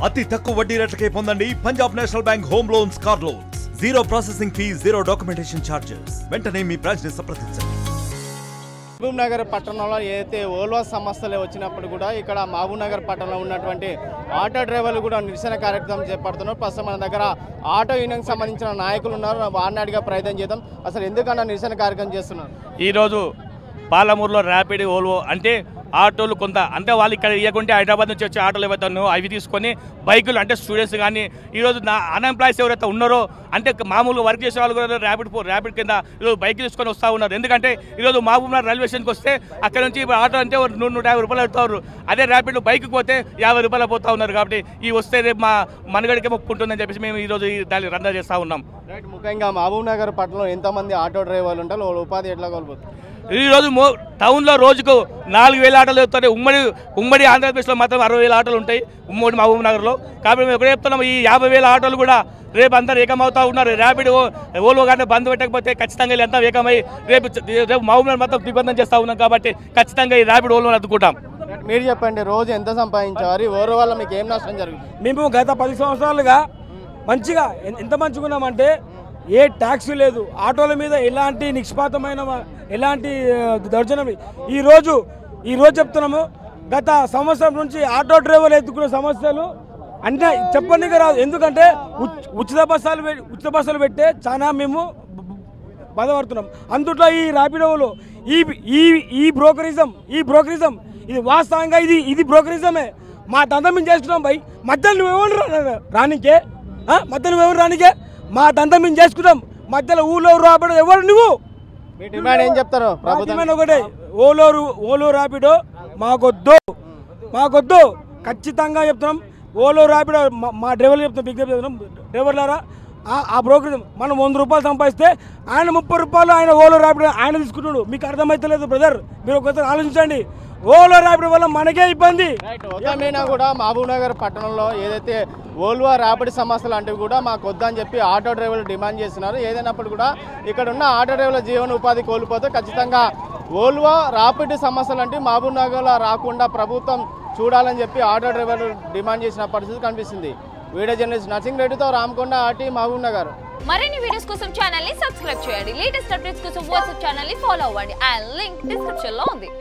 అతి తక్కువ వడ్డీ రేట్లకే పొందండి Punjab national bank home loans, car loans. Zero processing fee, zero documentation charges. వెంటనే మీ బ్రాంచ్ ని సంప్రదించండి. మహబూబ్ నగర్ పట్టణంలో ఏదైతే ఓల్వా సమస్యలు వచ్చినప్పుడు కూడా ఇక్కడ మహబూబ్ నగర్ పట్టణంలో ఉన్నటువంటి ఆటో డ్రైవర్లు కూడా నిరసన కార్యక్రమం చేపడుతున్నారు. ప్రస్తుతం మన దగ్గర ఆటో యూనియన్కి సంబంధించిన నాయకులు ఉన్నారు. వారిని అడిగే ప్రయత్నం చేద్దాం. అసలు ఎందుకన్నా నిరసన కార్యక్రమం చేస్తున్నారు? ఈరోజు పాలమూరులో ర్యాపిడ్ ఓల్వో అంటే ఆటోలు కొంత అంటే వాళ్ళు ఇక్కడ ఇవ్వకుంటే హైదరాబాద్ నుంచి వచ్చే ఆటోలు ఏవైతే అవి తీసుకొని బైకులు అంటే స్టూడెంట్స్ కానీ ఈరోజు అన్ఎంప్లాయీస్ ఎవరైతే ఉన్నారో అంటే మామూలుగా వర్క్ చేసే వాళ్ళు కూడా ర్యాపిడ్ కింద ఈరోజు బైక్ తీసుకొని వస్తూ ఉన్నారు. ఎందుకంటే ఈరోజు మహబూబ్ నగర్ రైల్వే స్టేషన్కి వస్తే అక్కడ నుంచి ఆటో అంటే 100-150 రూపాయలు అవుతారు. అదే ర్యాపిడ్ బైక్కి పోతే 50 రూపాయలు పోతూ ఉన్నారు. కాబట్టి ఈ వస్తే రేపు మా మనగడికే మొక్కుంటుందని చెప్పేసి మేము ఈరోజు దాన్ని రద్దు చేస్తూ ఉన్నాం. రైట్. ముఖ్యంగా మహబూబ్ నగర్ పట్టణంలో ఎంతమంది ఆటో డ్రైవర్లు ఉంటారు? వాళ్ళ ఉపాధి ఎట్లా కోల్పోతుంది? ఈరోజు టౌన్లో రోజుకు 4,000 ఆటోలు వెళ్తాయి. ఉమ్మడి ఆంధ్రప్రదేశ్లో మాత్రం 60,000 ఆటోలు ఉంటాయి ఉమ్మడి మహబూబ్ నగర్లో. కాబట్టి మేము ఎక్కడ చెప్తున్నాం, ఈ 50,000 ఆటోలు కూడా రేపు అందరూ ఏకమవుతూ ఉన్నారు. ర్యాపిడ్ ఓలో కానీ బంద్ పెట్టకపోతే ఖచ్చితంగా ఎంత ఏకమై రేపు మహబూబ్ నగర్ మొత్తం దిగ్బంధం చేస్తూ ఉన్నాం. కాబట్టి ఖచ్చితంగా ఈ ర్యాపిడ్ ఓలో అద్దుకుంటాం. మీరు చెప్పండి, రోజు ఎంత సంపాదించారు? ఓరో వల్ల మీకు ఏం నష్టం జరుగుతుంది? మేము గత 10 సంవత్సరాలుగా మంచిగా ఎంత మంచిగా ఉన్నామంటే ఏ ట్యాక్స్ లేదు, ఆటోల మీద ఎలాంటి నిష్పాతమైన ఎలాంటి దర్శనం. ఈరోజు చెప్తున్నాము, గత సంవత్సరం నుంచి ఆటో డ్రైవర్లు ఎత్తుకున్న సమస్యలు అంటే చెప్పడానికి రాదు. ఎందుకంటే ఉచిత బస్సులు పెట్టే చాలా మేము బాధపడుతున్నాం. అందుట్లో ఈ ర్యాపిడోలో ఈ బ్రోకరిజం ఇది వాస్తవంగా ఇది బ్రోకరిజమే. మా దంతం మేము చేసుకున్నాం భయ్. మధ్యలో నువ్వెవరు రానికే మా దంతం మేము చేసుకున్నాం. మధ్యలో ఊళ్ళో రాపిడో ఎవరు నువ్వు? మీ డిమాండ్ ఏం చెప్తారు? ప్రభుత్వం ఒకటే, ఓలో రాపిడో మాకొద్దు ఖచ్చితంగా చెప్తున్నాం. ఓలో రాపిడో మా డ్రైవర్లు చెప్తున్నాం, విజ్ఞప్తి చెప్తున్నాం, డ్రైవర్లారా ఆ బ్రోకర్ మనం 100 రూపాయలు సంపాదిస్తే ఆయన 30 రూపాయలు ఆయన ఓలో రాపిడో ఆయన తీసుకుంటున్నాడు. మీకు అర్థమవుతలేదు బ్రదర్, మీరు ఒకసారి ఆలోచించండి. ఓలో ర్యాపిడ్ వల్ల మనకే ఇబ్బంది. మొత్తమైనా కూడా మహబూబ్ నగర్ పట్టణంలో ఏదైతే ఓల్వా ర్యాపిడ్ సమస్యలు అంటే కూడా మాకు వద్దని చెప్పి ఆటో డ్రైవర్లు డిమాండ్ చేస్తున్నారు. ఏదైనప్పుడు కూడా ఇక్కడ ఉన్న ఆటో డ్రైవర్ల జీవన ఉపాధి కోల్పోతే ఖచ్చితంగా ఓల్వా ర్యాపిడ్ సమస్యలు అంటే మహబూబ్ నగర్లో రాకుండా ప్రభుత్వం చూడాలని చెప్పి ఆటో డ్రైవర్లు డిమాండ్ చేసిన పరిస్థితి కనిపిస్తుంది. వీడియో జర్నలిస్ట్ నర్సింగ్ రెడ్డితో రామకొండ, ఆర్టీ, మహబూబ్ నగర్. మరిన్ని వీడియోస్ కోసం ఛానల్ ని సబ్స్క్రైబ్ చేయండి. లేటెస్ట్ అప్డేట్స్ కోసం వాట్సాప్ ఛానల్ ని ఫాలో అవ్వండి. ఆ లింక్ డిస్క్రిప్షన్ లో ఉంది.